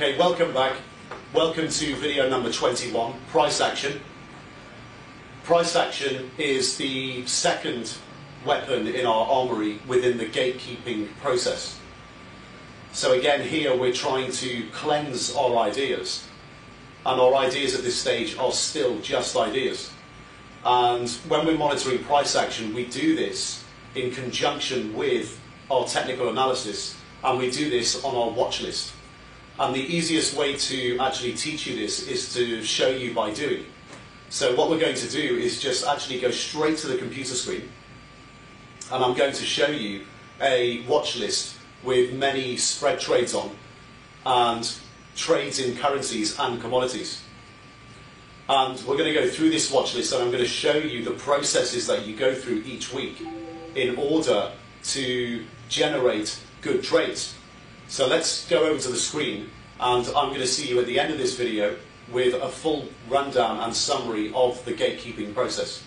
Okay, welcome back. Welcome to video number 21, price action. Price action is the second weapon in our armory within the gatekeeping process. So again, here we're trying to cleanse our ideas. And our ideas at this stage are still just ideas. And when we're monitoring price action, we do this in conjunction with our technical analysis, and we do this on our watch list. And the easiest way to actually teach you this is to show you by doing. So what we're going to do is just actually go straight to the computer screen, and I'm going to show you a watch list with many spread trades on and trades in currencies and commodities. And we're going to go through this watch list, and I'm going to show you the processes that you go through each week in order to generate good trades. So let's go over to the screen, and I'm going to see you at the end of this video with a full rundown and summary of the gatekeeping process.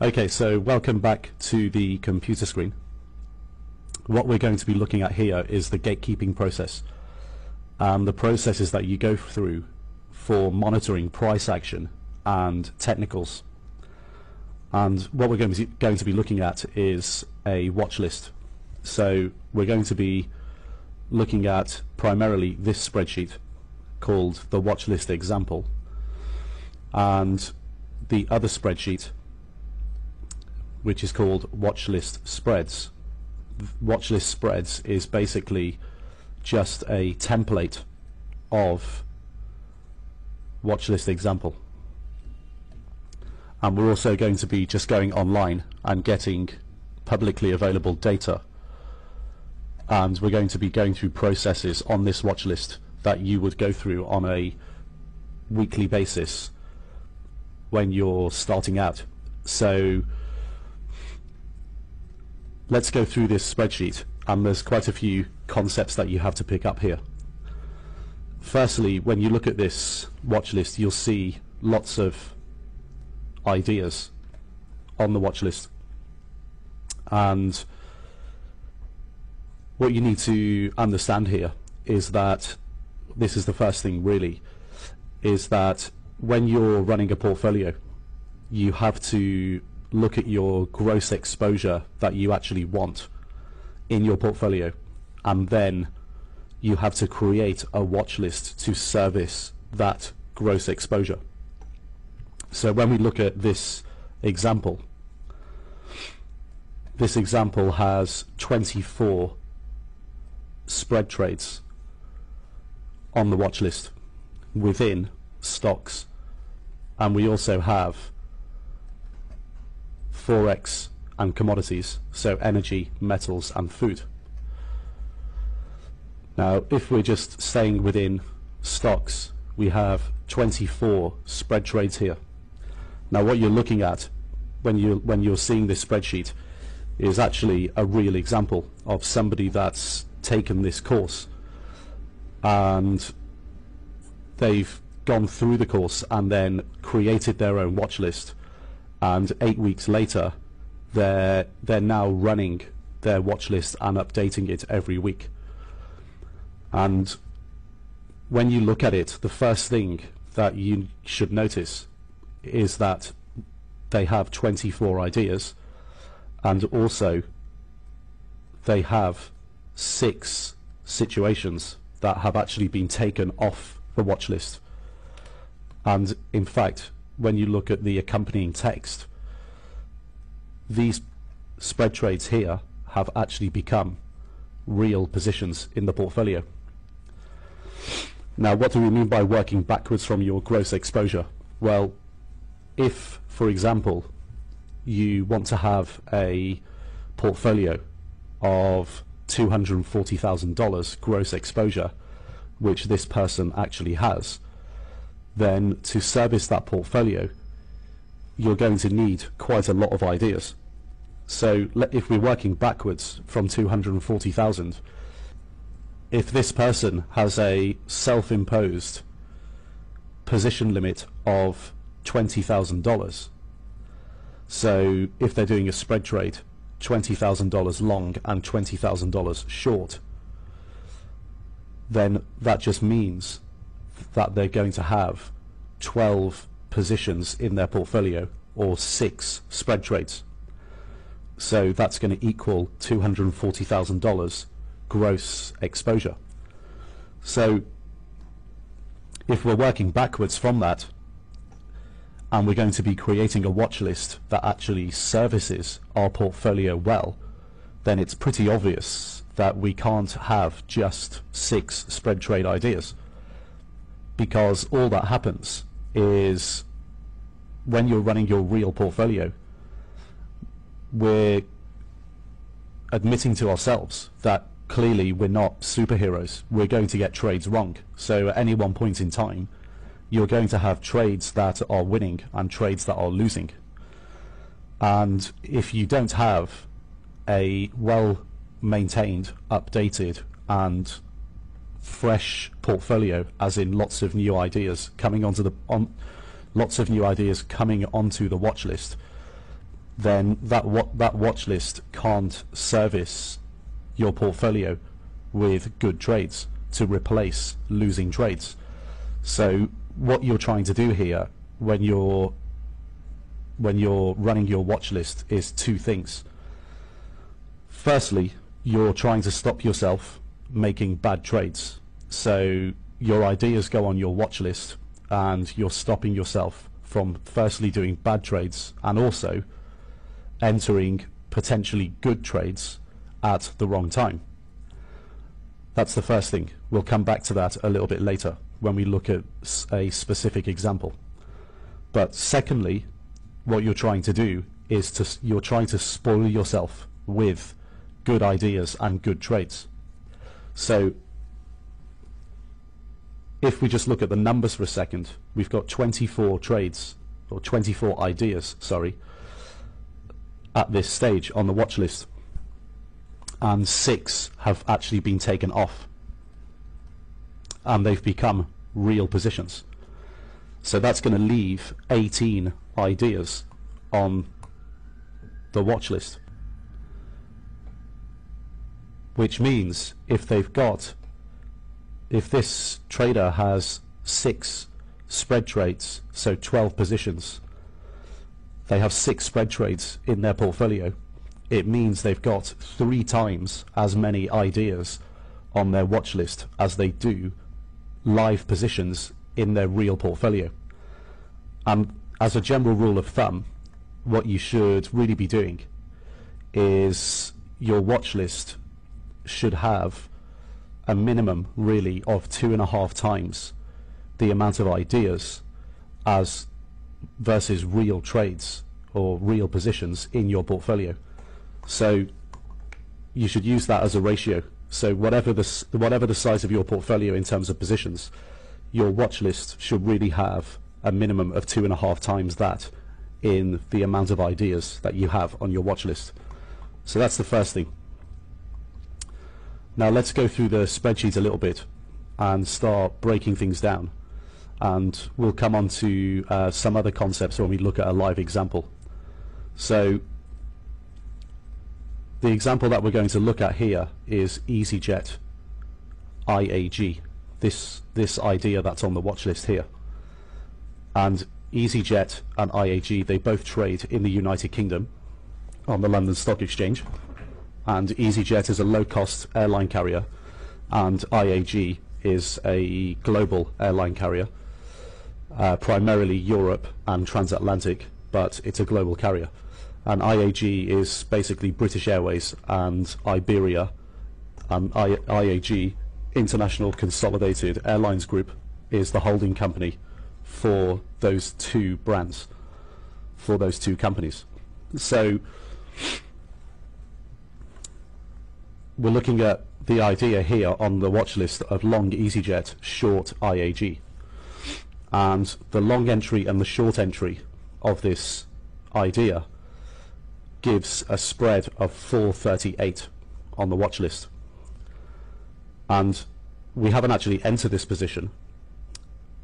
Okay, so welcome back to the computer screen. What we're going to be looking at here is the gatekeeping process, and the processes that you go through for monitoring price action and technicals. And what we're going to be looking at is a watch list. So we're going to be looking at primarily this spreadsheet called the watch list example, and the other spreadsheet which is called watch list spreads. Watch list spreads is basically just a template of watch list example. And we're also going to be just going online and getting publicly available data, and we're going to be going through processes on this watch list that you would go through on a weekly basis when you're starting out. So let's go through this spreadsheet, and there's quite a few concepts that you have to pick up here. Firstly, when you look at this watch list, you'll see lots of ideas on the watch list, and what you need to understand here is that this is the first thing really, is that when you're running a portfolio, you have to look at your gross exposure that you actually want in your portfolio, and then you have to create a watch list to service that gross exposure. So when we look at this example has 24 spread trades on the watch list within stocks, and we also have forex and commodities, so energy, metals and food. Now if we're just staying within stocks, we have 24 spread trades here. Now what you're looking at when you're seeing this spreadsheet is actually a real example of somebody that's taken this course, and they've gone through the course and then created their own watch list, and 8 weeks later they're now running their watch list and updating it every week. And when you look at it, the first thing that you should notice is that they have 24 ideas, and also they have 6 situations that have actually been taken off the watch list. And in fact, when you look at the accompanying text, these spread trades here have actually become real positions in the portfolio. Now, what do we mean by working backwards from your gross exposure? Well, if, for example, you want to have a portfolio of $240,000 gross exposure, which this person actually has, then to service that portfolio, you're going to need quite a lot of ideas. So if we're working backwards from 240,000, if this person has a self-imposed position limit of $20,000, so if they're doing a spread trade, $20,000 long and $20,000 short, then that just means that they're going to have 12 positions in their portfolio, or 6 spread trades. So that's going to equal $240,000 gross exposure. So if we're working backwards from that, and we're going to be creating a watch list that actually services our portfolio well, then it's pretty obvious that we can't have just 6 spread trade ideas, because all that happens is when you're running your real portfolio, we're admitting to ourselves that clearly we're not superheroes. We're going to get trades wrong. So at any one point in time, you're going to have trades that are winning and trades that are losing. And if you don't have a well-maintained, updated and fresh portfolio, as in lots of new ideas coming onto the watch list, then that watch list can't service your portfolio with good trades to replace losing trades. So what you're trying to do here when you're running your watch list is 2 things. Firstly, you're trying to stop yourself making bad trades. So your ideas go on your watch list, and you're stopping yourself from firstly doing bad trades and also entering potentially good trades at the wrong time. That's the first thing. We'll come back to that a little bit later when we look at a specific example. But secondly, what you're trying to do is you're trying to spoil yourself with good ideas and good trades. So if we just look at the numbers for a second, we've got 24 trades, or 24 ideas, sorry, at this stage on the watch list, and 6 have actually been taken off, and they've become real positions. So that's going to leave 18 ideas on the watch list, which means if this trader has 6 spread trades, so 12 positions, they have 6 spread trades in their portfolio, it means they've got 3 times as many ideas on their watch list as they do live positions in their real portfolio. And as a general rule of thumb, what you should really be doing is your watch list should have a minimum really of 2.5 times the amount of ideas as versus real trades or real positions in your portfolio. So you should use that as a ratio. So whatever the size of your portfolio in terms of positions, your watch list should really have a minimum of 2.5 times that in the amount of ideas that you have on your watch list. So that's the first thing. Now let's go through the spreadsheet a little bit and start breaking things down, and we'll come on to some other concepts when we look at a live example. So the example that we're going to look at here is EasyJet IAG, this idea that's on the watch list here. And EasyJet and IAG, they both trade in the United Kingdom on the London Stock Exchange, and EasyJet is a low-cost airline carrier and IAG is a global airline carrier, primarily Europe and transatlantic, but it's a global carrier. And IAG is basically British Airways and Iberia, and IAG, International Consolidated Airlines Group, is the holding company for those 2 brands, for those 2 companies. So we're looking at the idea here on the watch list of long EasyJet, short IAG. And the long entry and the short entry of this idea gives a spread of 438 on the watch list. And we haven't actually entered this position.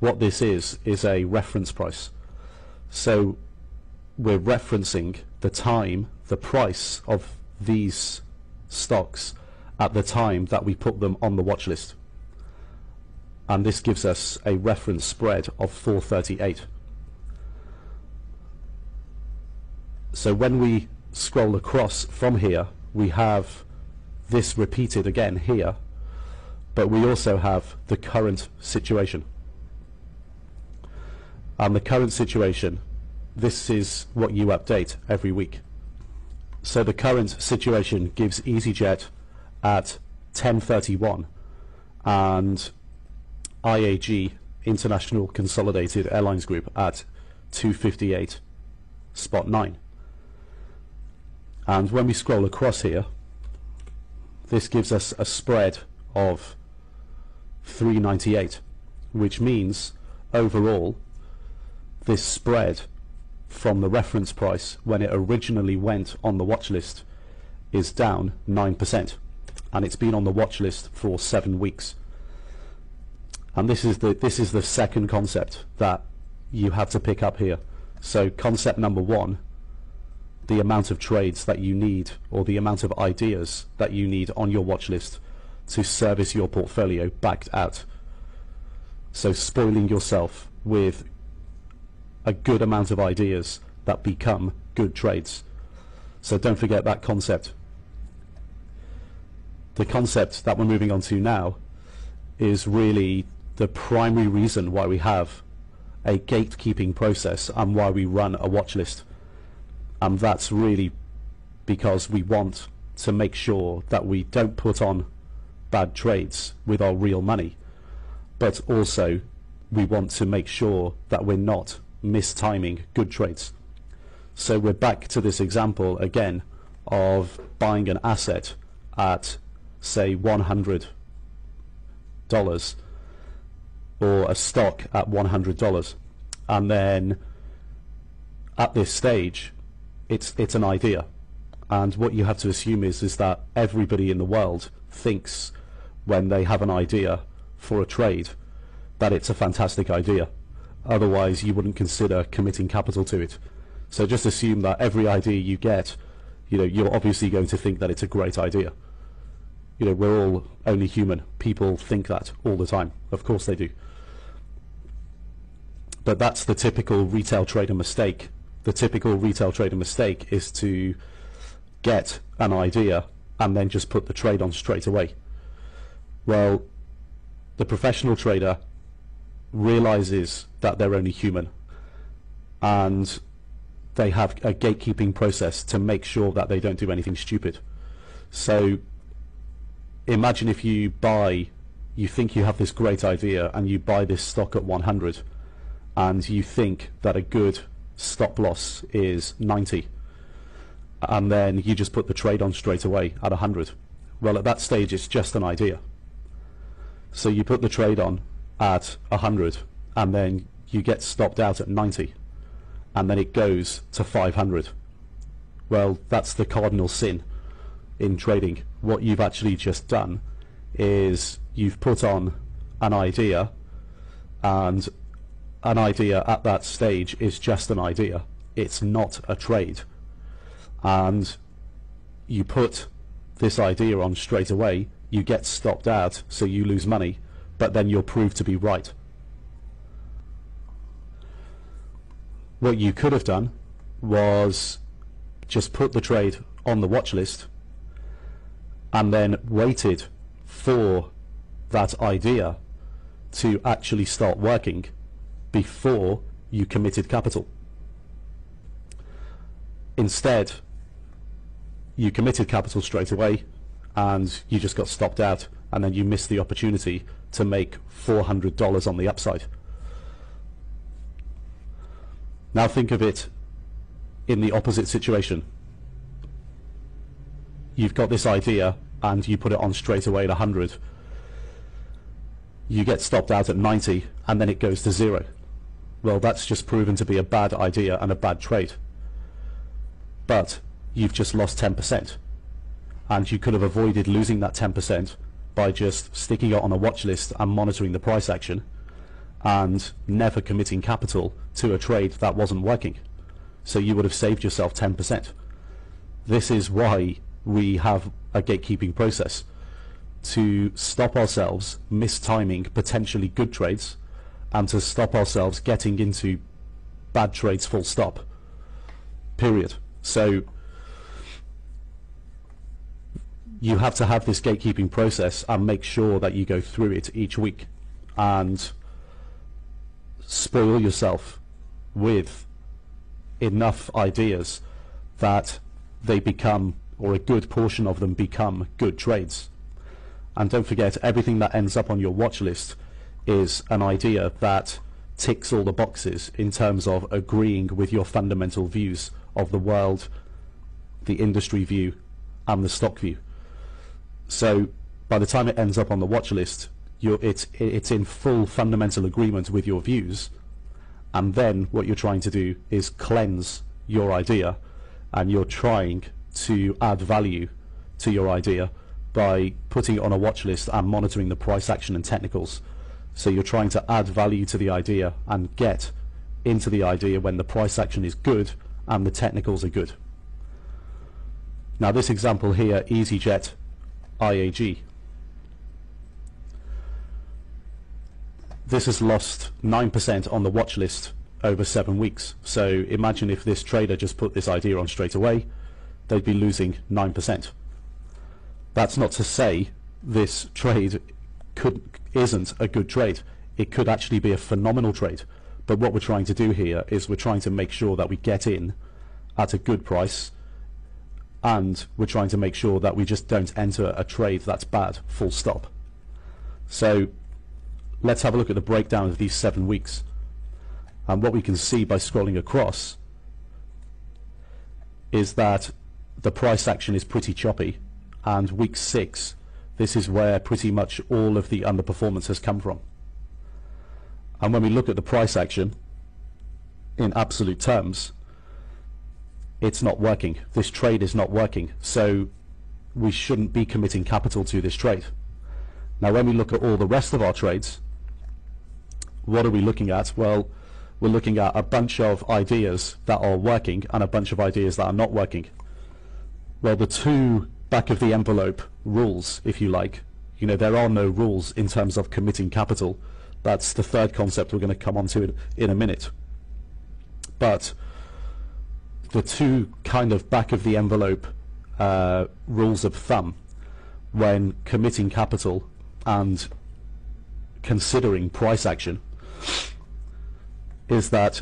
What this is a reference price. So we're referencing the time, the price of these stocks at the time that we put them on the watch list. And this gives us a reference spread of 438. So when we scroll across from here, we have this repeated again here, but we also have the current situation. And the current situation, this is what you update every week. So the current situation gives EasyJet at 10:31 and IAG, International Consolidated Airlines Group, at 2:58.9. And when we scroll across here, this gives us a spread of 398, which means overall this spread from the reference price when it originally went on the watch list is down 9%, and it's been on the watch list for 7 weeks. And this is the second concept that you have to pick up here. So concept number one, the amount of trades that you need, or the amount of ideas that you need on your watch list to service your portfolio backed out. So spoiling yourself with a good amount of ideas that become good trades. So don't forget that concept. The concept that we're moving on to now is really the primary reason why we have a gatekeeping process and why we run a watch list. And that's really because we want to make sure that we don't put on bad trades with our real money, but also we want to make sure that we're not mistiming good trades. So we're back to this example again of buying an asset at, say, $100 or a stock at $100, and then at this stage it's an idea, and what you have to assume is that everybody in the world thinks when they have an idea for a trade that it's a fantastic idea. Otherwise you wouldn't consider committing capital to it. So just assume that every idea you get, you're obviously going to think that it's a great idea. We're all only human. People think that all the time. Of course they do. But that's the typical retail trader mistake. The typical retail trader mistake is to get an idea and then just put the trade on straight away. Well, the professional trader realizes that they're only human, and they have a gatekeeping process to make sure that they don't do anything stupid. So imagine if you think you have this great idea and you buy this stock at 100, and you think that a good stop loss is 90, and then you just put the trade on straight away at 100. Well, at that stage it's just an idea. So you put the trade on at 100 and then you get stopped out at 90, and then it goes to 500. Well, that's the cardinal sin in trading. What you've actually just done is you've put on an idea, and an idea at that stage is just an idea. It's not a trade. And you put this idea on straight away, you get stopped out, so you lose money, but then you're proved to be right. What you could have done was just put the trade on the watch list and then waited for that idea to actually start working before you committed capital. Instead, you committed capital straight away and you just got stopped out, and then you missed the opportunity to make $400 on the upside. Now think of it in the opposite situation. You've got this idea and you put it on straight away at 100, you get stopped out at 90 and then it goes to 0. Well, that's just proven to be a bad idea and a bad trade. But you've just lost 10%, and you could have avoided losing that 10% by just sticking it on a watch list and monitoring the price action and never committing capital to a trade that wasn't working. So you would have saved yourself 10%. This is why we have a gatekeeping process, to stop ourselves mistiming potentially good trades and to stop ourselves getting into bad trades, full stop, period. So you have to have this gatekeeping process and make sure that you go through it each week and spoil yourself with enough ideas that they become, or a good portion of them become, good trades. And don't forget, everything that ends up on your watch list is an idea that ticks all the boxes in terms of agreeing with your fundamental views of the world, the industry view, and the stock view. So by the time it ends up on the watch list, it's in full fundamental agreement with your views, and then what you're trying to do is cleanse your idea, and you're trying to add value to your idea by putting it on a watch list and monitoring the price action and technicals. So you're trying to add value to the idea and get into the idea when the price action is good and the technicals are good. Now this example here, EasyJet IAG, this has lost 9% on the watch list over 7 weeks. So imagine if this trader just put this idea on straight away, they'd be losing 9%. That's not to say this trade isn't a good trade. It could actually be a phenomenal trade. But what we're trying to do here is we're trying to make sure that we get in at a good price, and we're trying to make sure that we just don't enter a trade that's bad, full stop. So let's have a look at the breakdown of these 7 weeks. And what we can see by scrolling across is that the price action is pretty choppy, and week 6, this is where pretty much all of the underperformance has come from. And when we look at the price action in absolute terms, it's not working. This trade is not working, so we shouldn't be committing capital to this trade. Now when we look at all the rest of our trades, what are we looking at? Well, we're looking at a bunch of ideas that are working and a bunch of ideas that are not working. Well, the two back of the envelope rules, if you like, there are no rules in terms of committing capital. That's the third concept we're going to come on to in a minute. But the two kind of back of the envelope rules of thumb when committing capital and considering price action is that,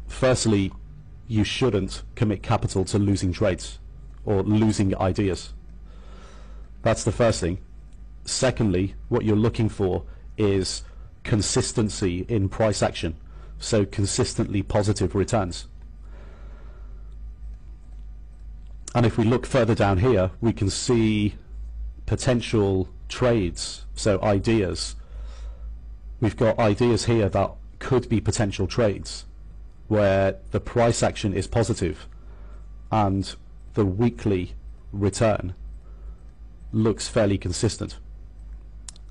firstly, you shouldn't commit capital to losing trades or losing ideas. That's the first thing. Secondly, what you're looking for is consistency in price action, so consistently positive returns. And if we look further down here, we can see potential trades, so ideas. We've got ideas here that could be potential trades where the price action is positive and the weekly return looks fairly consistent.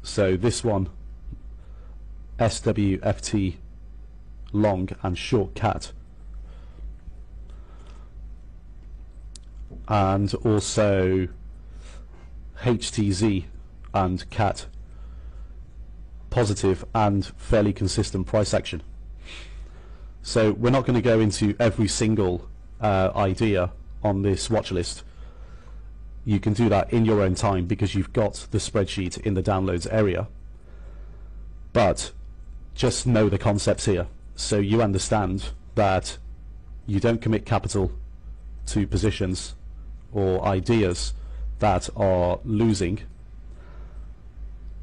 So this one, SWFT long and short cat, and also HTZ and cat, positive and fairly consistent price action. So we're not going to go into every single idea on this watch list. You can do that in your own time because you've got the spreadsheet in the downloads area. But just know the concepts here, so you understand that you don't commit capital to positions or ideas that are losing,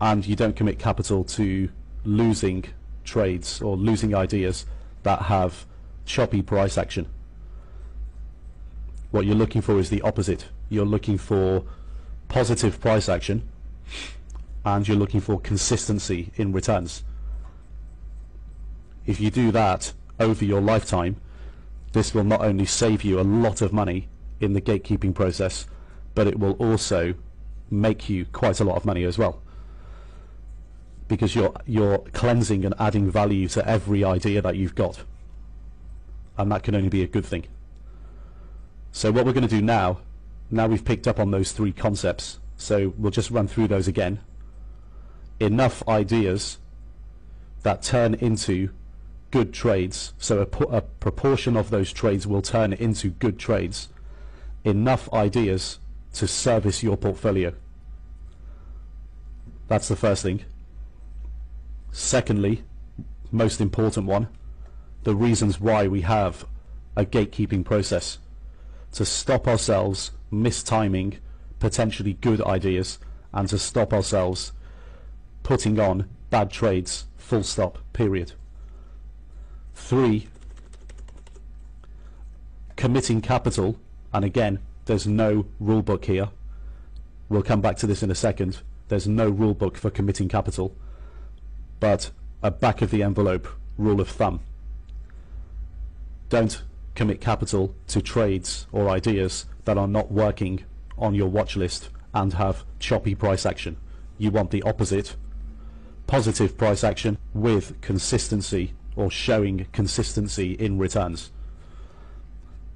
and you don't commit capital to losing trades or losing ideas that have choppy price action. What you're looking for is the opposite. You're looking for positive price action, and you're looking for consistency in returns. If you do that over your lifetime, this will not only save you a lot of money in the gatekeeping process, but it will also make you quite a lot of money as well, because you're cleansing and adding value to every idea that you've got, and that can only be a good thing. So what we're going to do now we've picked up on those three concepts, so we'll just run through those again. Enough ideas that turn into good trades, so a proportion of those trades will turn into good trades. Enough ideas to service your portfolio. That's the first thing. Secondly, most important one, the reasons why we have a gatekeeping process: to stop ourselves mistiming potentially good ideas, and to stop ourselves putting on bad trades, full stop, period. 3, committing capital, and again, there's no rule book here. We'll come back to this in a second. There's no rule book for committing capital, but a back of the envelope rule of thumb: don't commit capital to trades or ideas that are not working on your watch list and have choppy price action. You want the opposite: positive price action with consistency, or showing consistency in returns.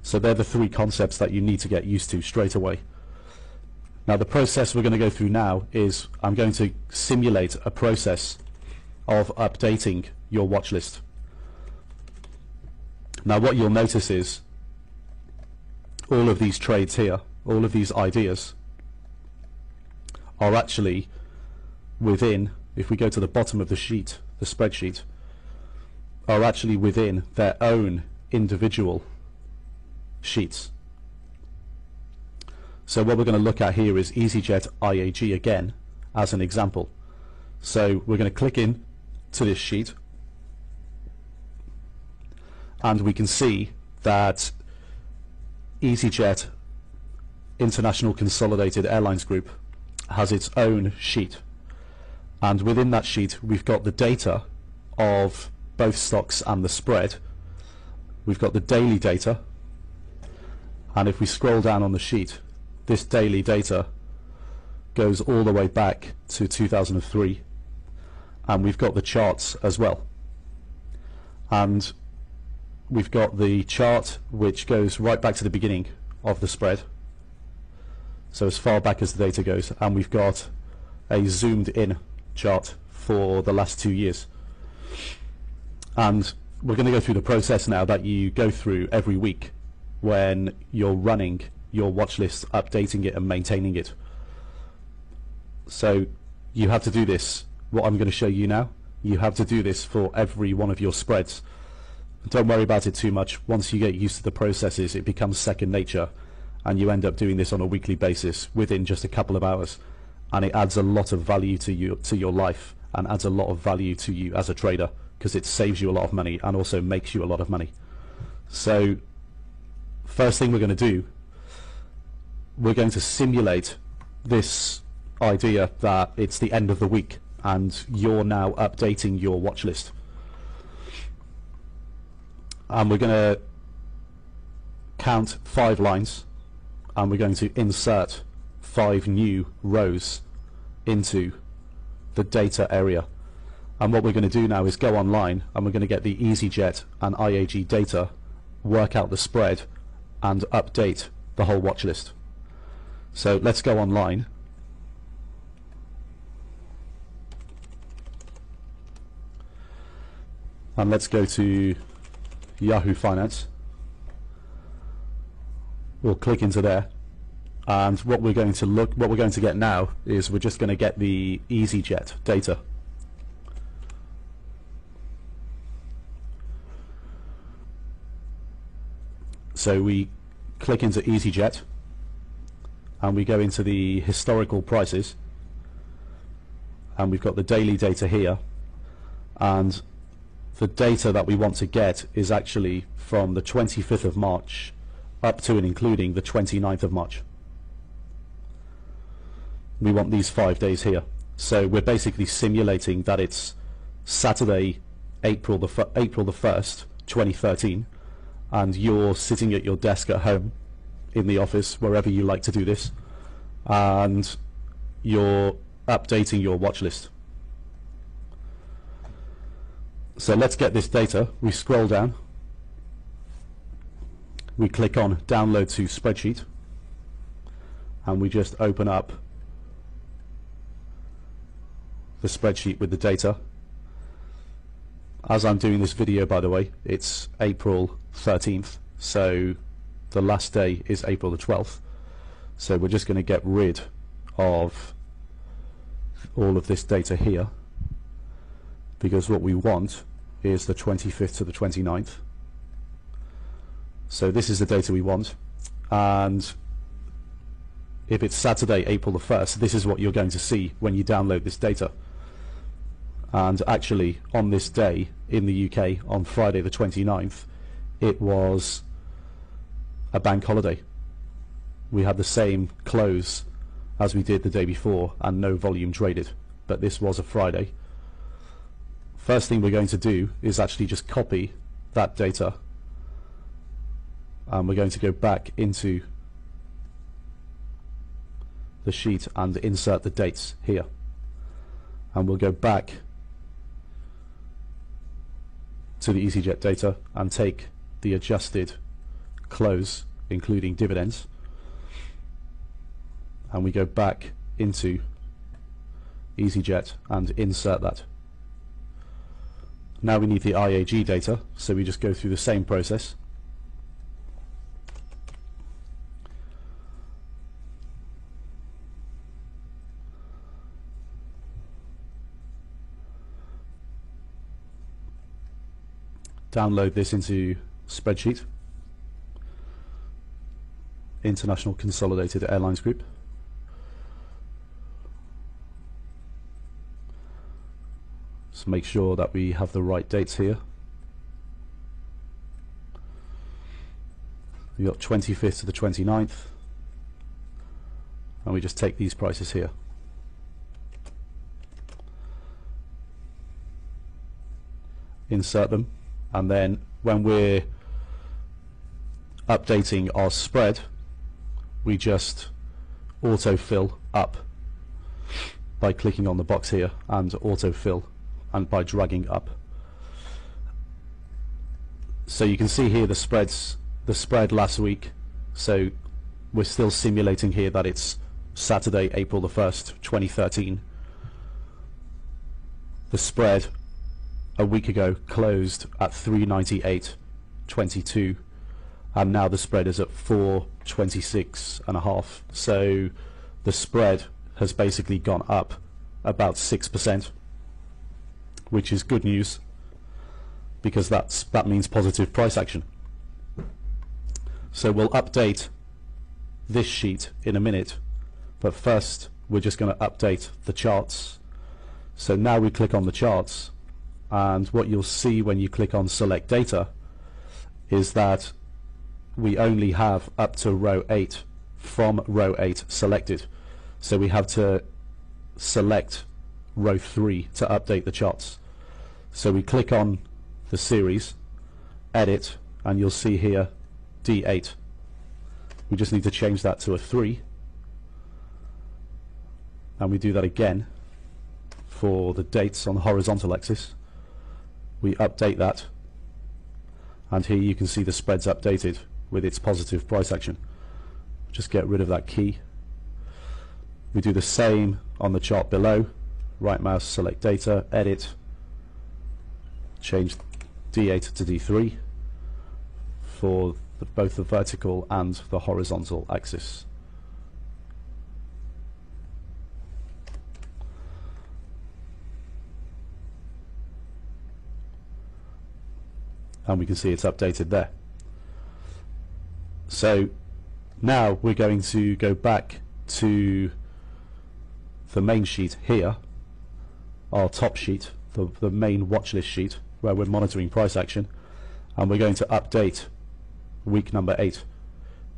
So they're the three concepts that you need to get used to straight away. Now the process we're going to go through now is I'm going to simulate a process of updating your watch list. Now what you'll notice is all of these trades here, all of these ideas are actually within, if we go to the bottom of the sheet, the spreadsheet, are actually within their own individual sheets. So what we're going to look at here is EasyJet IAG again as an example. So we're going to click in to this sheet, and we can see that EasyJet International Consolidated Airlines Group has its own sheet, and within that sheet we've got the data of both stocks and the spread. We've got the daily data, and if we scroll down on the sheet, this daily data goes all the way back to 2003, and we've got the charts as well. And we've got the chart which goes right back to the beginning of the spread, so as far back as the data goes, and we've got a zoomed in chart for the last 2 years. And we're going to go through the process now that you go through every week when you're running your watch list, updating it and maintaining it. So you have to do this, what I'm going to show you now, you have to do this for every one of your spreads. Don't worry about it too much. Once you get used to the processes, it becomes second nature, and you end up doing this on a weekly basis within just a couple of hours, and it adds a lot of value to you, to your life, and adds a lot of value to you as a trader, because it saves you a lot of money and also makes you a lot of money. So first thing we're going to do, we're going to simulate this idea that it's the end of the week and you're now updating your watch list. And we're going to count 5 lines, and we're going to insert 5 new rows into the data area. And what we're going to do now is go online, and we're going to get the EasyJet and IAG data, work out the spread, and update the whole watch list. So let's go online. And let's go to Yahoo Finance. We'll click into there, and what we're going to get now is we're just going to get the EasyJet data. So we click into EasyJet, and we go into the historical prices, and we've got the daily data here, and the data that we want to get is actually from the 25th of March up to and including the 29th of March. we want these 5 days here. So we're basically simulating that it's Saturday, April the 1st, 2013, and you're sitting at your desk at home, in the office, wherever you like to do this, and you're updating your watch list. So let's get this data. We scroll down, we click on download to spreadsheet, and we just open up the spreadsheet with the data. As I'm doing this video, by the way, it's April 13th, so the last day is April the 12th. So we're just going to get rid of all of this data here, because what we want is the 25th to the 29th. So this is the data we want, and if it's Saturday, April the 1st, this is what you're going to see when you download this data. And actually, on this day in the UK, on Friday the 29th, it was a bank holiday. We had the same close as we did the day before and no volume traded, but this was a Friday. First thing we're going to do is actually just copy that data, and we're going to go back into the sheet and insert the dates here, and we'll go back to the EasyJet data and take the adjusted close including dividends, and we go back into EasyJet and insert that. Now we need the IAG data, so we just go through the same process. Download this into spreadsheet, International Consolidated Airlines Group. So make sure that we have the right dates here. We've got 25th to the 29th, and we just take these prices here. Insert them, and then when we're updating our spread, we just autofill up by clicking on the box here and autofill, and by dragging up. So you can see here the spread last week. So we're still simulating here that it's Saturday, April the 1st, 2013. The spread a week ago closed at 398.22, and now the spread is at 426.5. So the spread has basically gone up about 6%, which is good news, because that means positive price action. So we'll update this sheet in a minute, but first we're just going to update the charts. So now we click on the charts, and what you'll see when you click on select data is that we only have up to row 8 from row 8 selected. So we have to select row 3 to update the charts. So we click on the series, edit, and you'll see here D8. We just need to change that to a 3, and we do that again for the dates on the horizontal axis. We update that, and here you can see the spreads updated with its positive price action. Just get rid of that key. We do the same on the chart below. Right mouse, select data, edit, change D8 to D3 for both the vertical and the horizontal axis. And we can see it's updated there. So now we're going to go back to the main sheet here, our top sheet, the main watch list sheet, where we're monitoring price action, and we're going to update week number 8,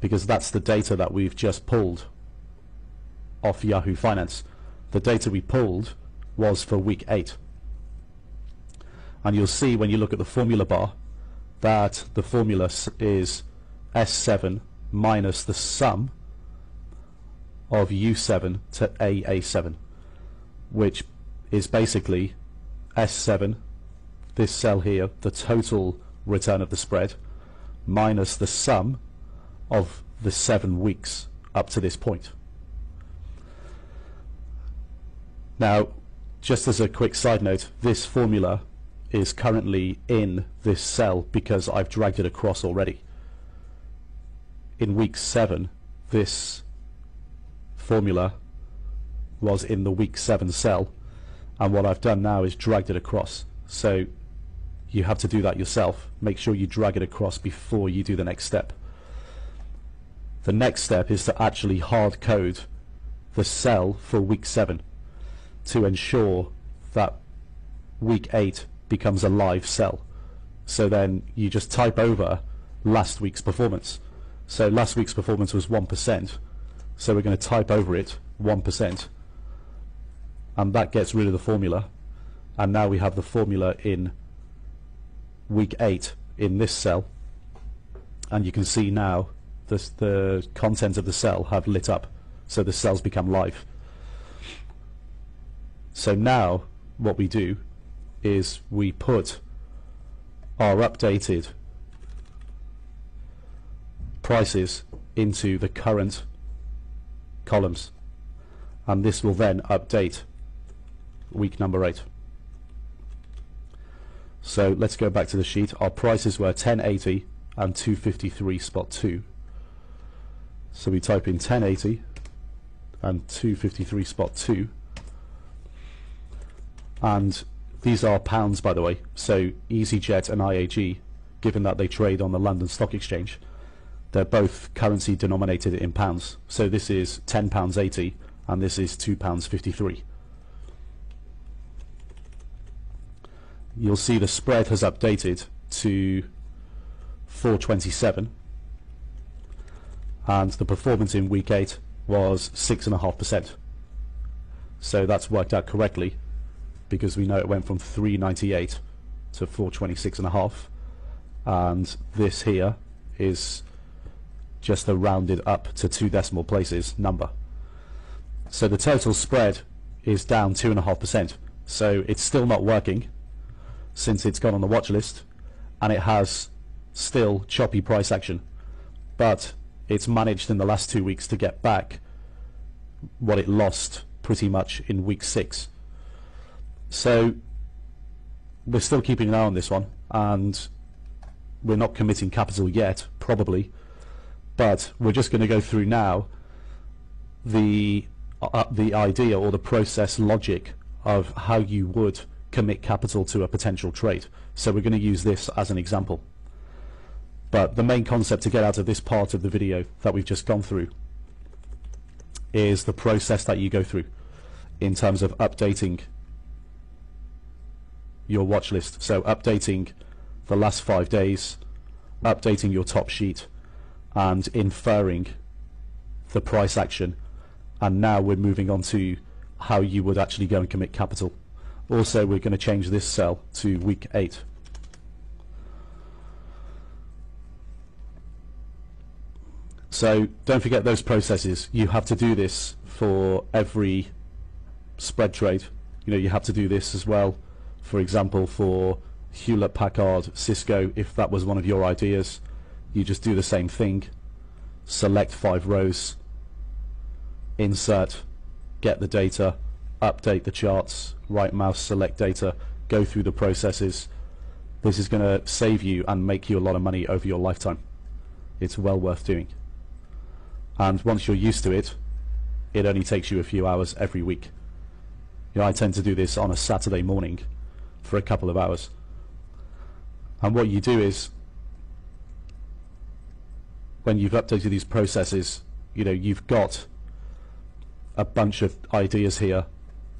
because that's the data that we've just pulled off Yahoo Finance. The data we pulled was for week 8. And you'll see when you look at the formula bar that the formula is S7 minus the sum of U7 to AA7, which is basically S7, this cell here, the total return of the spread, minus the sum of the 7 weeks up to this point. Now, just as a quick side note, this formula is currently in this cell because I've dragged it across already. In week 7, this formula was in the week 7 cell, and what I've done now is dragged it across. So you have to do that yourself. Make sure you drag it across before you do the next step. The next step is to actually hard code the cell for week 7 to ensure that week 8 becomes a live cell. So then you just type over last week's performance. So last week's performance was 1%, so we're going to type over it 1%, and that gets rid of the formula, and now we have the formula in week 8 in this cell, and you can see now the contents of the cell have lit up, so the cells become live. So now what we do is we put our updated prices into the current columns, and this will then update week number 8. So let's go back to the sheet. Our prices were 1080 and 253 spot 2. So we type in 1080 and 253 spot 2, and these are pounds, by the way. So EasyJet and IAG, given that they trade on the London Stock Exchange, they're both currency denominated in pounds. So this is £10.80 and this is £2.53. You'll see the spread has updated to 4.27, and the performance in week 8 was 6.5%. So that's worked out correctly, because we know it went from 3.98 to 4.26.5, and this here is just a rounded up to 2 decimal places number. So the total spread is down 2.5%. So it's still not working since it's gone on the watch list, and it has still choppy price action, but it's managed in the last 2 weeks to get back what it lost pretty much in week 6. So we're still keeping an eye on this one, and we're not committing capital yet, probably, but we're just going to go through now the idea or the process logic of how you would commit capital to a potential trade. So we're going to use this as an example. But the main concept to get out of this part of the video that we've just gone through is the process that you go through in terms of updating your watch list. So updating the last 5 days, updating your top sheet, and inferring the price action. And now we're moving on to how you would actually go and commit capital. Also, we're going to change this cell to week 8. So don't forget those processes. You have to do this for every spread trade. You know, you have to do this as well, for example, for Hewlett Packard, Cisco. If that was one of your ideas, you just do the same thing. Select 5 rows, insert, get the data, update the charts, right mouse, select data, go through the processes. This is going to save you and make you a lot of money over your lifetime. It's well worth doing. And once you're used to it, it only takes you a few hours every week. You know, I tend to do this on a Saturday morning for a couple of hours. And what you do is, when you've updated these processes, you know, you've got a bunch of ideas here,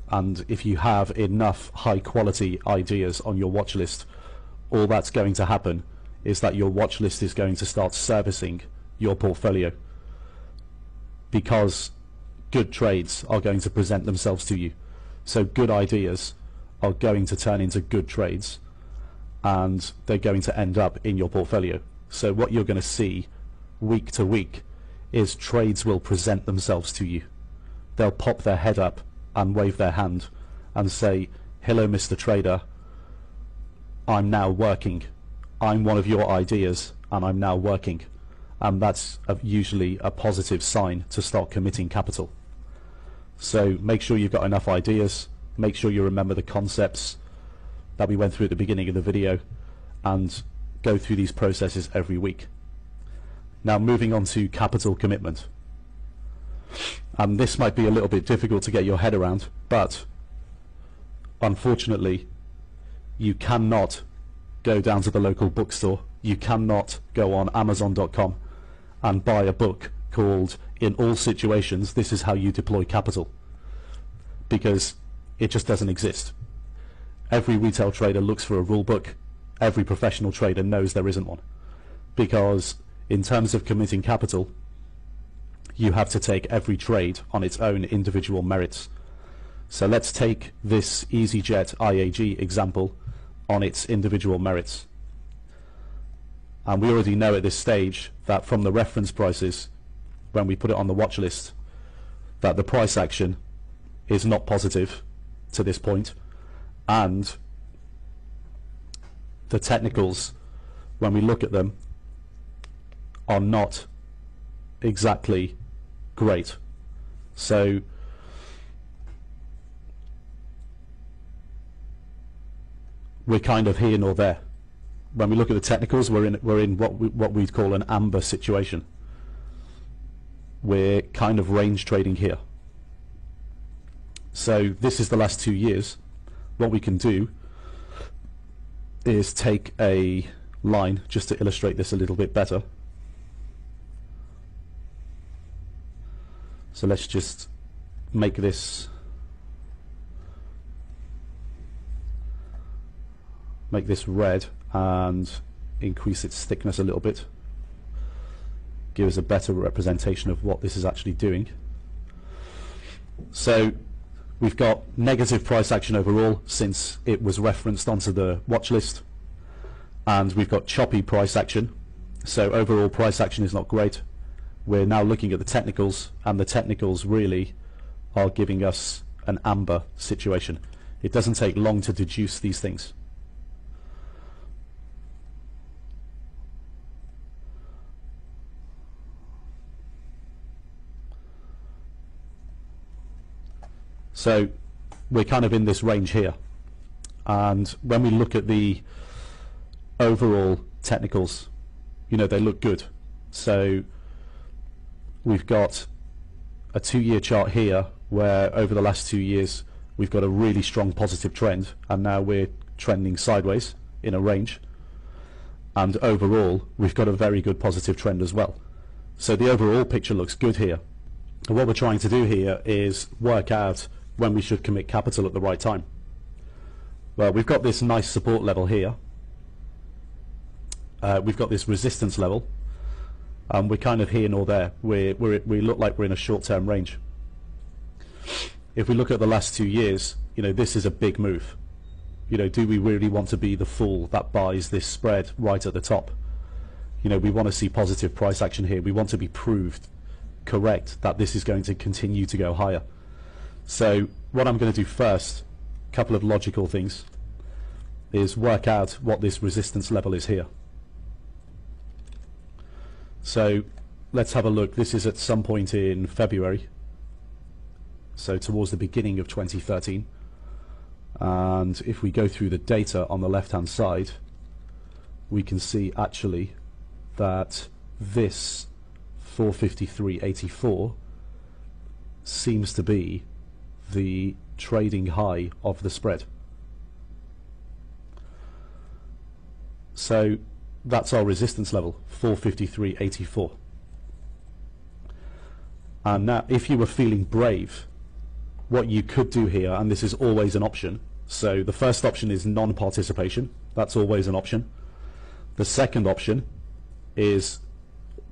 and if you have enough high quality ideas on your watch list, all that's going to happen is that your watch list is going to start servicing your portfolio, because good trades are going to present themselves to you. So good ideas are going to turn into good trades, and they're going to end up in your portfolio. So what you're going to see week to week is trades will present themselves to you. They'll pop their head up and wave their hand and say, "Hello, Mr. Trader, I'm now working. I'm one of your ideas and I'm now working." And that's usually a positive sign to start committing capital. So make sure you've got enough ideas, make sure you remember the concepts that we went through at the beginning of the video, and go through these processes every week. Now moving on to capital commitment. And this might be a little bit difficult to get your head around, but unfortunately you cannot go down to the local bookstore, you cannot go on Amazon.com and buy a book called "In All Situations, This Is How You Deploy Capital," because it just doesn't exist. Every retail trader looks for a rule book. Every professional trader knows there isn't one, because in terms of committing capital, you have to take every trade on its own individual merits. So let's take this EasyJet IAG example on its individual merits. And we already know at this stage that from the reference prices, when we put it on the watch list, that the price action is not positive to this point, and the technicals, when we look at them, are not exactly great. So we're kind of here nor there. When we look at the technicals, we're in what we'd call an amber situation. We're kind of range trading here. So this is the last 2 years. What we can do is take a line just to illustrate this a little bit better. So let's just make this red and increase its thickness a little bit. Give us a better representation of what this is actually doing. So we've got negative price action overall since it was referenced onto the watch list, and we've got choppy price action. So overall price action is not great. We're now looking at the technicals, and the technicals really are giving us an amber situation. It doesn't take long to deduce these things. So we're kind of in this range here, and when we look at the overall technicals, you know, they look good. So we've got a 2-year chart here where over the last 2 years we've got a really strong positive trend, and now we're trending sideways in a range, and overall we've got a very good positive trend as well. So the overall picture looks good here, and what we're trying to do here is work out when we should commit capital at the right time. Well, we've got this nice support level here, we've got this resistance level, and we're kind of here nor there. We look like we're in a short-term range. If we look at the last 2 years, you know, this is a big move. You know, do we really want to be the fool that buys this spread right at the top? You know, we want to see positive price action here. We want to be proved correct that this is going to continue to go higher. So what I'm going to do first, a couple of logical things, is work out what this resistance level is here. So let's have a look. This is at some point in February, so towards the beginning of 2013. And if we go through the data on the left hand side, we can see actually that this 453.84 seems to be the trading high of the spread. So that's our resistance level, 453.84. And now if you were feeling brave, what you could do here, and this is always an option, so the first option is non-participation. That's always an option. The second option is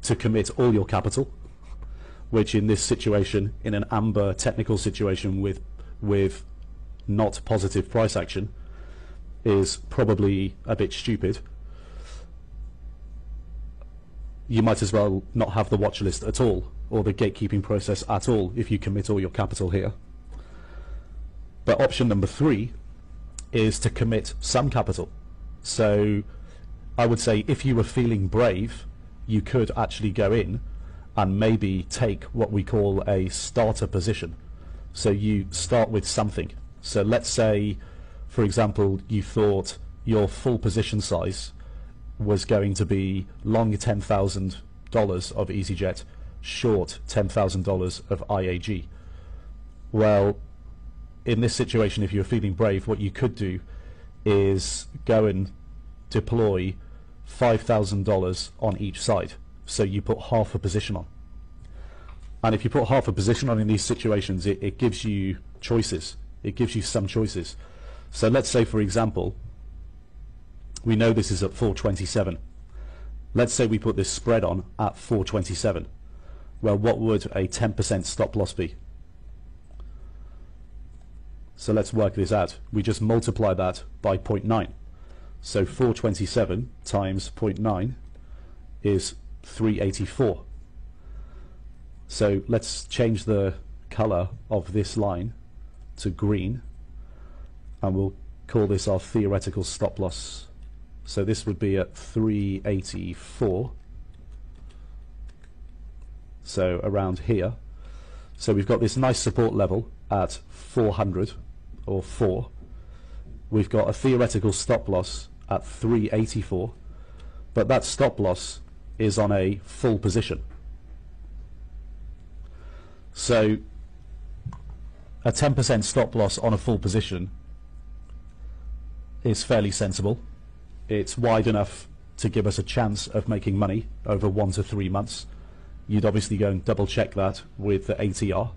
to commit all your capital, which in this situation, in an amber technical situation with not positive price action, is probably a bit stupid. You might as well not have the watch list at all, or the gatekeeping process at all, if you commit all your capital here. But option number 3 is to commit some capital. So I would say if you were feeling brave, you could actually go in and maybe take what we call a starter position. So you start with something. So let's say, for example, you thought your full position size was going to be long $10,000 of EasyJet, short $10,000 of IAG. Well, in this situation, if you're feeling brave, what you could do is go and deploy $5,000 on each side. So you put half a position on. And if you put half a position on in these situations, it gives you choices. It gives you some choices. So let's say, for example, we know this is at 427. Let's say we put this spread on at 427. Well, what would a 10% stop loss be? So let's work this out. We just multiply that by 0.9. So 427 times 0.9 is 384. So let's change the color of this line to green, and we'll call this our theoretical stop loss. So this would be at 384. So around here. So we've got this nice support level at 400 or 4. We've got a theoretical stop loss at 384, but that stop loss is on a full position. So a 10% stop loss on a full position is fairly sensible. It's wide enough to give us a chance of making money over 1 to 3 months. You'd obviously go and double check that with the ATR,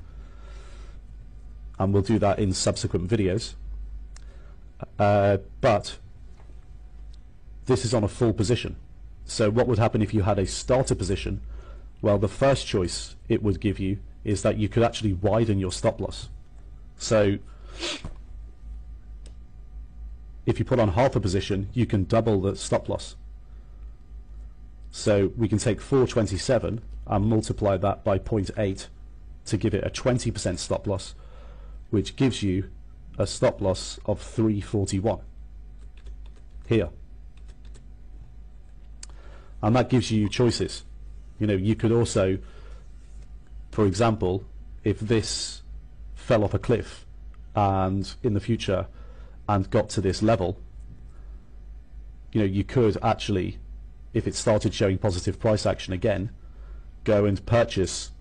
and we'll do that in subsequent videos. But this is on a full position. So what would happen if you had a starter position? Well, the first choice it would give you is that you could actually widen your stop loss. So if you put on half a position, you can double the stop loss. So we can take 427 and multiply that by 0.8 to give it a 20% stop loss, which gives you a stop loss of 341 here. And that gives you choices. You know, you could also, for example, if this fell off a cliff and in the future and got to this level, you know, you could actually, if it started showing positive price action again, go and purchase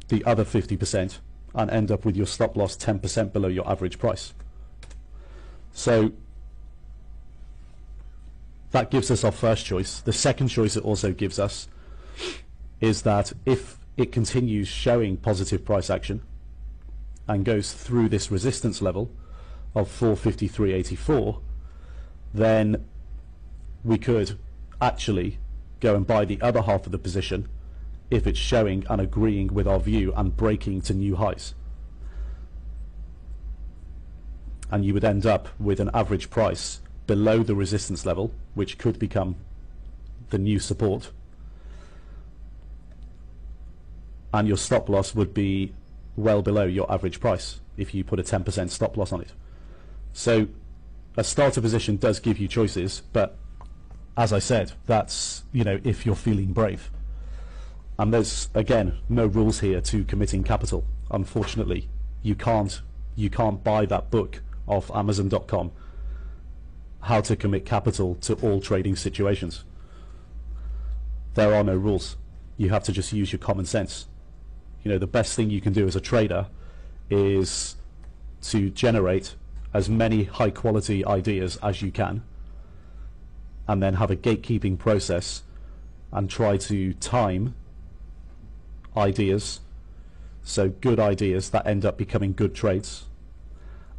the other 50% and end up with your stop loss 10% below your average price. So that gives us our first choice. The second choice it also gives us is that if it continues showing positive price action and goes through this resistance level of 453.84, then we could actually go and buy the other half of the position if it's showing and agreeing with our view and breaking to new highs. And you would end up with an average price below the resistance level, which could become the new support, and your stop loss would be well below your average price if you put a 10% stop loss on it. So a starter position does give you choices, but as I said, that's, you know, if you're feeling brave. And there's, again, no rules here to committing capital. Unfortunately, you can't buy that book off Amazon.com, How to Commit Capital to All Trading Situations. There are no rules. You have to just use your common sense. You know, the best thing you can do as a trader is to generate as many high quality ideas as you can, and then have a gatekeeping process and try to time ideas, so good ideas that end up becoming good trades,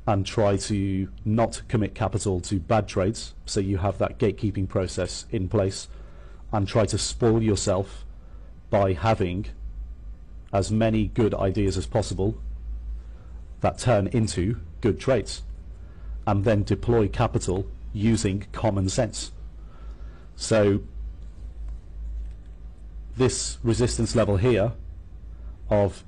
and try to not commit capital to bad trades, so you have that gatekeeping process in place, and try to spoil yourself by having as many good ideas as possible that turn into good trades, and then deploy capital using common sense. So this resistance level here of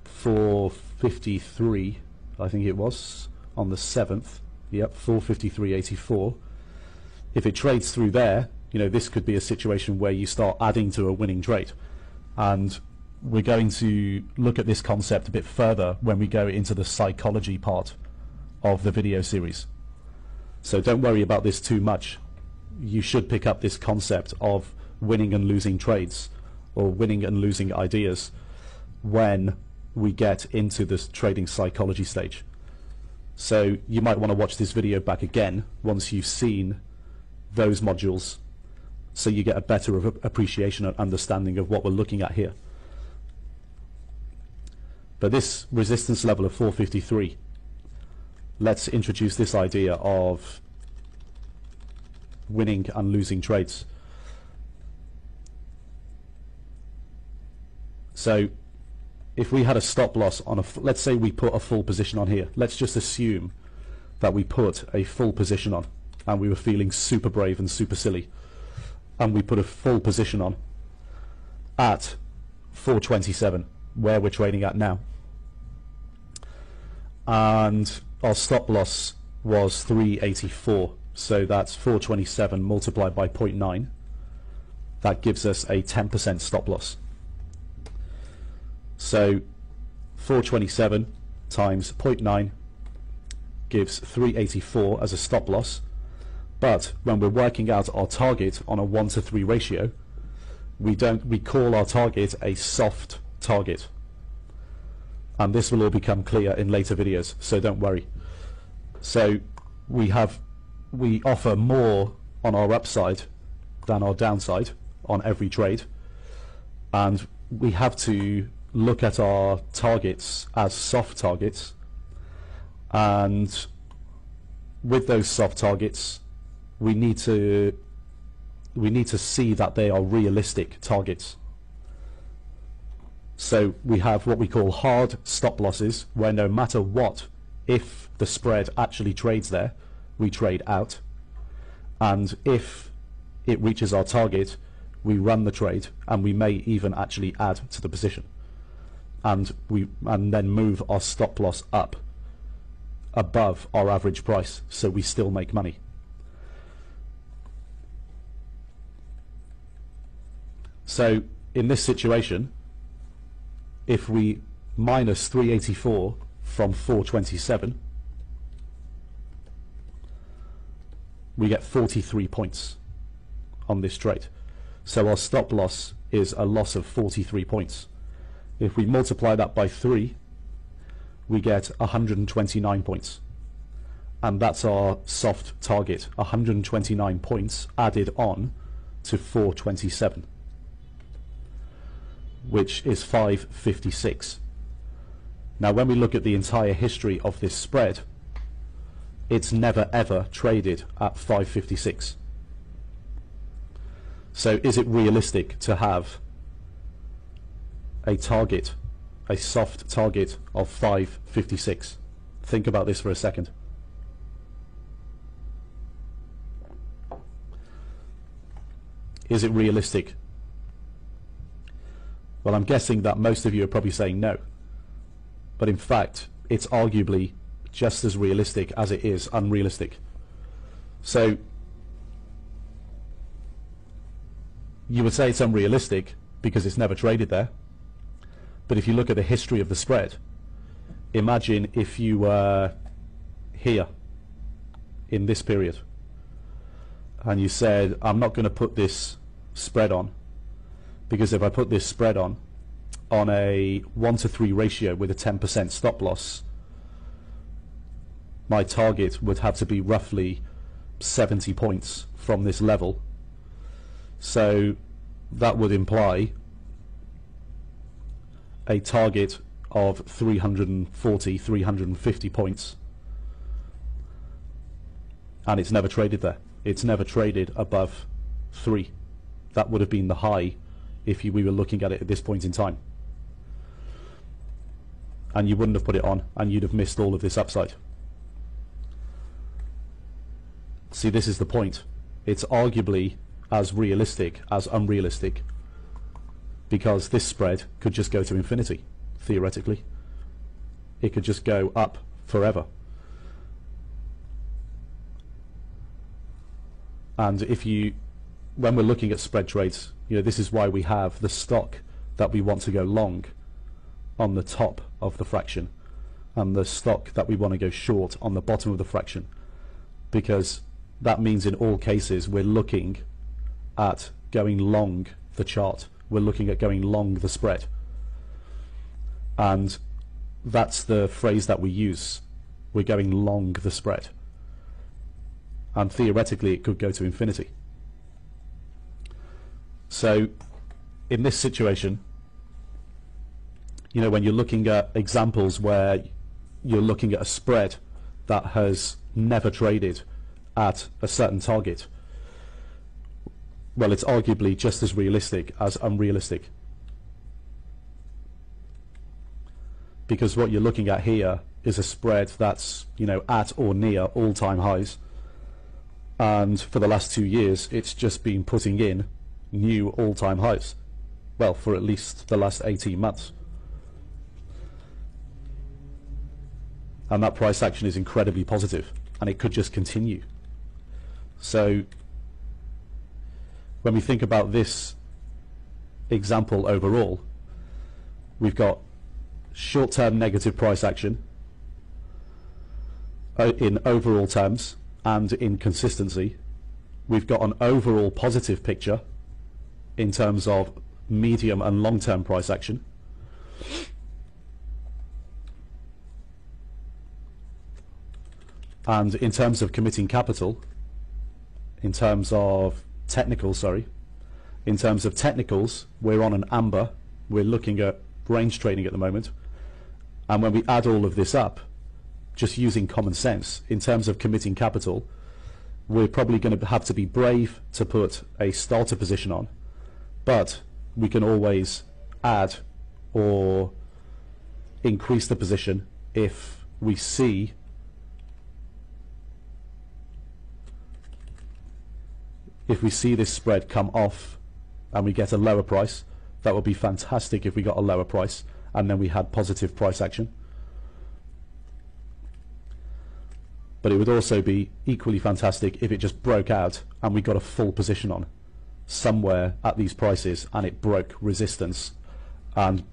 453, I think it was, on the 7th, yep, 453.84, if it trades through there, you know, this could be a situation where you start adding to a winning trade. And we're going to look at this concept a bit further when we go into the psychology part of the video series. So don't worry about this too much. You should pick up this concept of winning and losing trades, or winning and losing ideas, when we get into this trading psychology stage. So you might want to watch this video back again once you've seen those modules, so you get a better appreciation and understanding of what we're looking at here. But this resistance level of 453, let's introduce this idea of winning and losing trades. So if we had a stop loss on let's say we put a full position on here. Let's just assume that we put a full position on, and we were feeling super brave and super silly, and we put a full position on at 427, where we're trading at now, and our stop loss was 384. So that's 427 multiplied by 0.9. That gives us a 10% stop loss. So 427 times 0.9 gives 384 as a stop loss. But when we're working out our target on a 1-to-3 ratio, we call our target a soft target. And this will all become clear in later videos, so don't worry. So we offer more on our upside than our downside on every trade, and we have to look at our targets as soft targets, and with those soft targets we need to see that they are realistic targets. So we have what we call hard stop losses, where no matter what, if the spread actually trades there, we trade out, and if it reaches our target, we run the trade, and we may even actually add to the position, and then move our stop loss up above our average price, so we still make money. So in this situation, if we minus 384 from 427, we get 43 points on this trade. So our stop loss is a loss of 43 points. If we multiply that by 3, we get 129 points. And that's our soft target, 129 points added on to 427, which is 556. Now when we look at the entire history of this spread, it's never ever traded at 556. So is it realistic to have a target, a soft target of 556? Think about this for a second. Is it realistic? Well, I'm guessing that most of you are probably saying no. But in fact, it's arguably just as realistic as it is unrealistic. So you would say it's unrealistic because it's never traded there. But if you look at the history of the spread, imagine if you were here in this period and you said, I'm not going to put this spread on, because if I put this spread on a 1-to-3 ratio with a 10% stop loss, my target would have to be roughly 70 points from this level. So that would imply a target of 340, 350 points. And it's never traded there. It's never traded above 3. That would have been the high if we were looking at it at this point in time. and you wouldn't have put it on, and you'd have missed all of this upside. See, this is the point. It's arguably as realistic as unrealistic, because this spread could just go to infinity, theoretically. It could just go up forever. And when we're looking at spread trades, this is why we have the stock that we want to go long on the top of the fraction, and the stock that we want to go short on the bottom of the fraction, because that means in all cases we're looking at going long the chart. We're looking at going long the spread. And that's the phrase that we use. We're going long the spread. And theoretically it could go to infinity. So in this situation, when you're looking at examples where you're looking at a spread that has never traded at a certain target, well, it's arguably just as realistic as unrealistic. Because what you're looking at here is a spread that's, at or near all-time highs. And for the last 2 years, it's just been putting in new all-time highs. Well, for at least the last 18 months. And that price action is incredibly positive, and it could just continue. So when we think about this example overall, we've got short-term negative price action in overall terms and in consistency. We've got an overall positive picture in terms of medium and long-term price action. And in terms of committing capital, in terms of technicals, we're on an amber. We're looking at range trading at the moment. And when we add all of this up, just using common sense, in terms of committing capital, we're probably going to have to be brave to put a starter position on, but we can always add or increase the position if we see this spread come off and we get a lower price. That would be fantastic if we got a lower price and then we had positive price action. But it would also be equally fantastic if it just broke out and we got a full position on somewhere at these prices and it broke resistance. And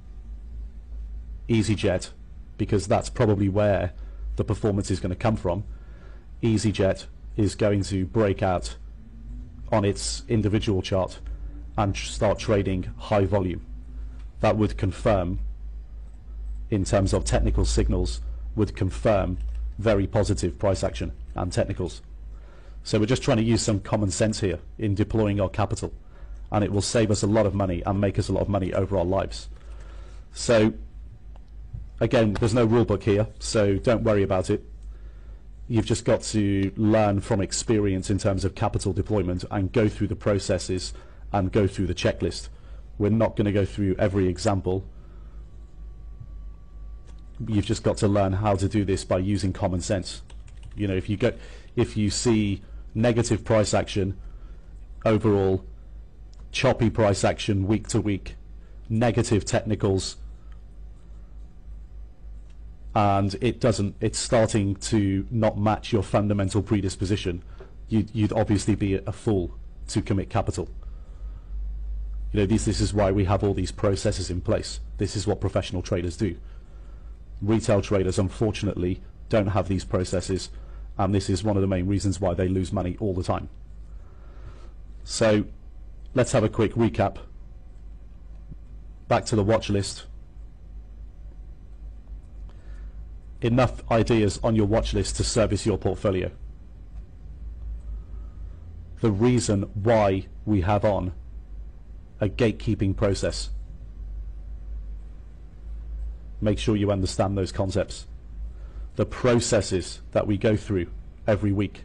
EasyJet, because that's probably where the performance is going to come from, EasyJet is going to break out on its individual chart and start trading high volume. That would confirm, in terms of technical signals, would confirm very positive price action and technicals. So we're just trying to use some common sense here in deploying our capital, and it will save us a lot of money and make us a lot of money over our lives. So again, there's no rule book here, so don't worry about it. You've just got to learn from experience in terms of capital deployment and go through the processes and go through the checklist. We're not going to go through every example. You've just got to learn how to do this by using common sense. If you see negative price action overall, choppy price action week to week, negative technicals, and it's starting to not match your fundamental predisposition, you'd obviously be a fool to commit capital. This is why we have all these processes in place. This is what professional traders do. Retail traders, unfortunately, don't have these processes, and this is one of the main reasons why they lose money all the time. So let's have a quick recap. Back to the watch list. Enough ideas on your watch list to service your portfolio. The reason why we have on a gatekeeping process. Make sure you understand those concepts. The processes that we go through every week.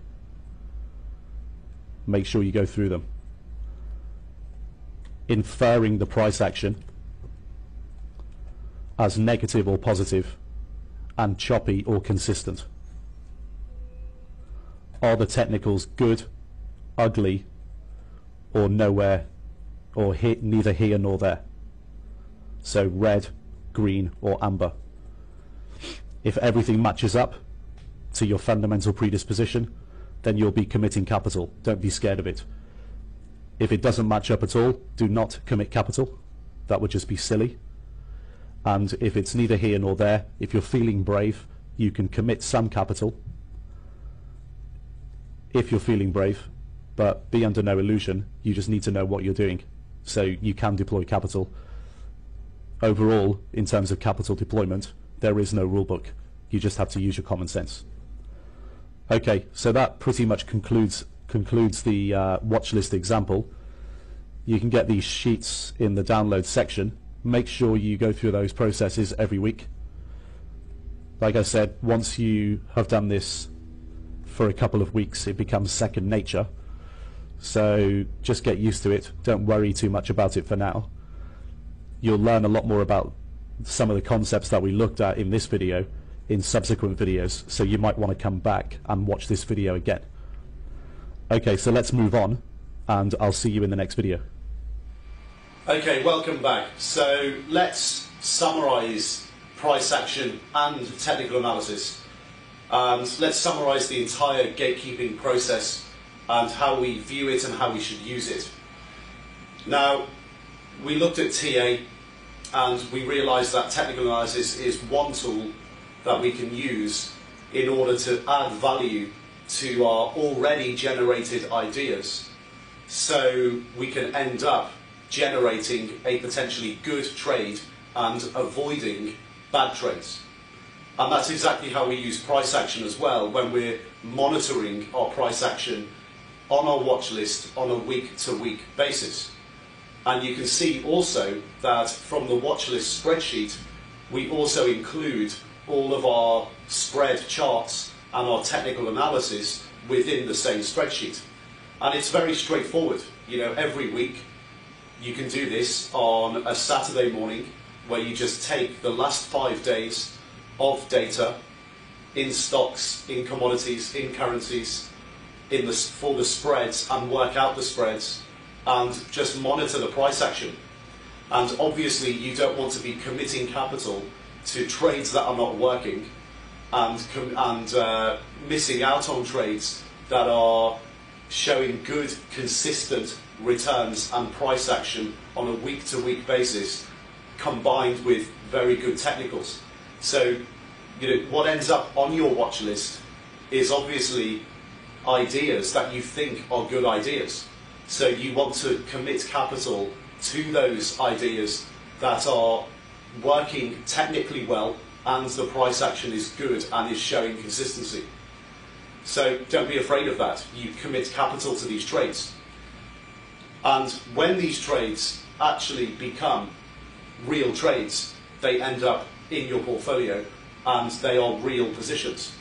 Make sure you go through them. Inferring the price action as negative or positive and choppy or consistent? Are the technicals good, ugly, or nowhere, or neither here nor there? So red, green, or amber. If everything matches up to your fundamental predisposition, then you'll be committing capital. Don't be scared of it. If it doesn't match up at all, do not commit capital. That would just be silly. And if it's neither here nor there, if you're feeling brave, you can commit some capital if you're feeling brave, but be under no illusion. You just need to know what you're doing, so you can deploy capital. Overall, in terms of capital deployment, there is no rule book. You just have to use your common sense. Okay, so that pretty much concludes the watch list example. You can get these sheets in the download section. Make sure you go through those processes every week. Like I said, once you have done this for a couple of weeks, it becomes second nature. So just get used to it. Don't worry too much about it for now. You'll learn a lot more about some of the concepts that we looked at in this video in subsequent videos, so you might want to come back and watch this video again. Okay, so let's move on, and I'll see you in the next video. Okay, welcome back. So let's summarize price action and technical analysis. And let's summarize the entire gatekeeping process and how we view it and how we should use it. Now, we looked at TA and we realized that technical analysis is one tool that we can use in order to add value to our already generated ideas, so we can end up generating a potentially good trade and avoiding bad trades. And that's exactly how we use price action as well when we're monitoring our price action on our watch list on a week-to-week basis. And you can see also that from the watch list spreadsheet, we also include all of our spread charts and our technical analysis within the same spreadsheet. And it's very straightforward. You know, every week you can do this on a Saturday morning where you just take the last 5 days of data in stocks, in commodities, in currencies, for the spreads, and work out the spreads and just monitor the price action. And obviously you don't want to be committing capital to trades that are not working and missing out on trades that are showing good, consistent returns and price action on a week-to-week basis, combined with very good technicals. So, you know, what ends up on your watch list is obviously ideas that you think are good ideas. So you want to commit capital to those ideas that are working technically well and the price action is good and is showing consistency. So don't be afraid of that. You commit capital to these trades. And when these trades actually become real trades, they end up in your portfolio and they are real positions.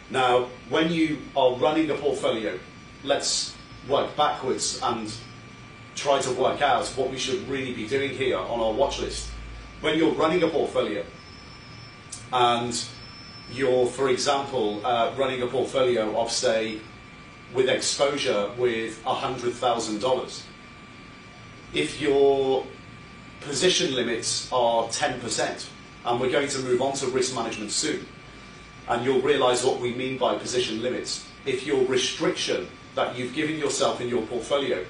Now, when you are running a portfolio, let's work backwards and try to work out what we should really be doing here on our watch list. When you're running a portfolio and you're, for example, running a portfolio of, say, with exposure with $100,000, if your position limits are 10%, and we're going to move on to risk management soon, and you'll realize what we mean by position limits. If your restriction that you've given yourself in your portfolio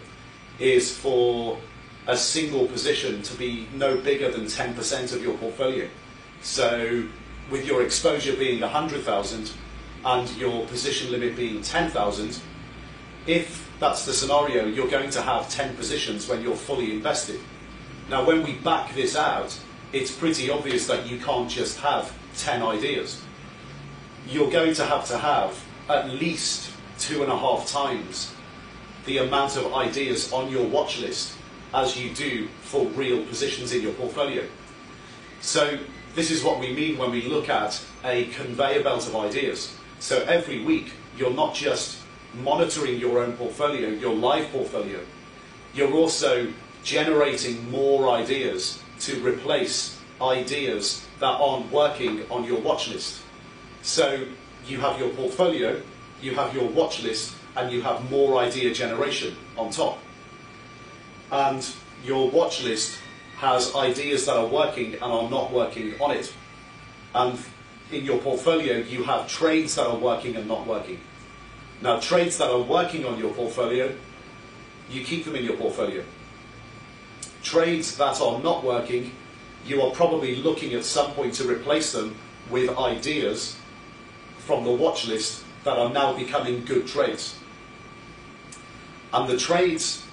is for a single position to be no bigger than 10% of your portfolio, so with your exposure being 100,000 and your position limit being 10,000, if that's the scenario, you're going to have 10 positions when you're fully invested. Now, when we back this out, it's pretty obvious that you can't just have 10 ideas. You're going to have at least 2.5 times the amount of ideas on your watch list as you do for real positions in your portfolio. So this is what we mean when we look at a conveyor belt of ideas. So every week, you're not just monitoring your own portfolio, your live portfolio, you're also generating more ideas to replace ideas that aren't working on your watch list. So you have your portfolio, you have your watch list, and you have more idea generation on top. And your watch list has ideas that are working and are not working on it. And in your portfolio, you have trades that are working and not working. Now, trades that are working on your portfolio, you keep them in your portfolio. Trades that are not working, you are probably looking at some point to replace them with ideas from the watch list that are now becoming good trades. And the trades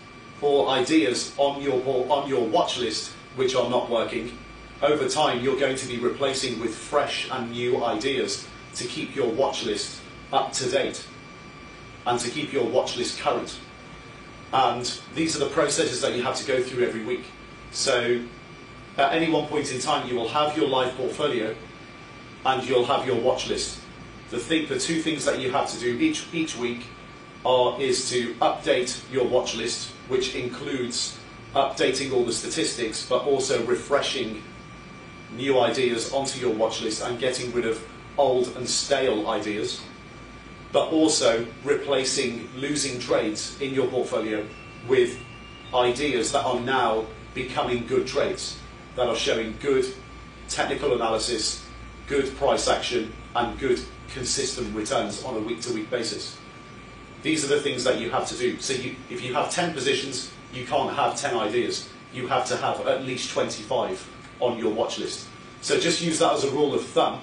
or ideas on your watch list which are not working, over time you're going to be replacing with fresh and new ideas to keep your watch list up to date and to keep your watch list current. And these are the processes that you have to go through every week. So at any one point in time, you will have your live portfolio and you'll have your watch list. The two things that you have to do each week is to update your watch list, which includes updating all the statistics, but also refreshing new ideas onto your watch list and getting rid of old and stale ideas, but also replacing losing trades in your portfolio with ideas that are now becoming good trades, that are showing good technical analysis, good price action, and good consistent returns on a week-to-week basis. These are the things that you have to do. So if you have 10 positions, you can't have 10 ideas. You have to have at least 25 on your watch list. So just use that as a rule of thumb.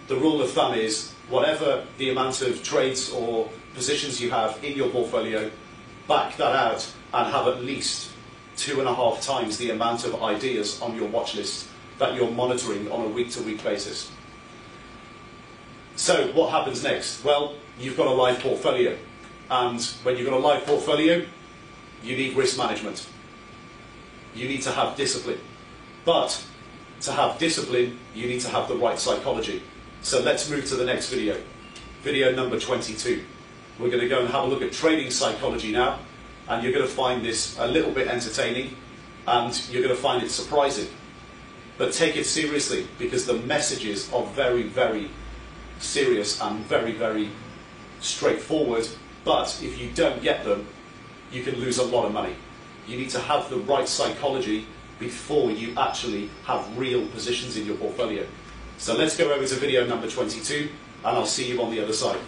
The rule of thumb is whatever the amount of trades or positions you have in your portfolio, back that out and have at least 2.5 times the amount of ideas on your watch list that you're monitoring on a week-to-week basis. So what happens next? Well, you've got a live portfolio. And when you've got a live portfolio, you need risk management. You need to have discipline. But to have discipline, you need to have the right psychology. So let's move to the next video. Video number 22. We're going to go and have a look at trading psychology now. And you're going to find this a little bit entertaining. And you're going to find it surprising. But take it seriously, because the messages are very, very serious and very, very straightforward. But if you don't get them, you can lose a lot of money. You need to have the right psychology before you actually have real positions in your portfolio. So let's go over to video number 22, and I'll see you on the other side.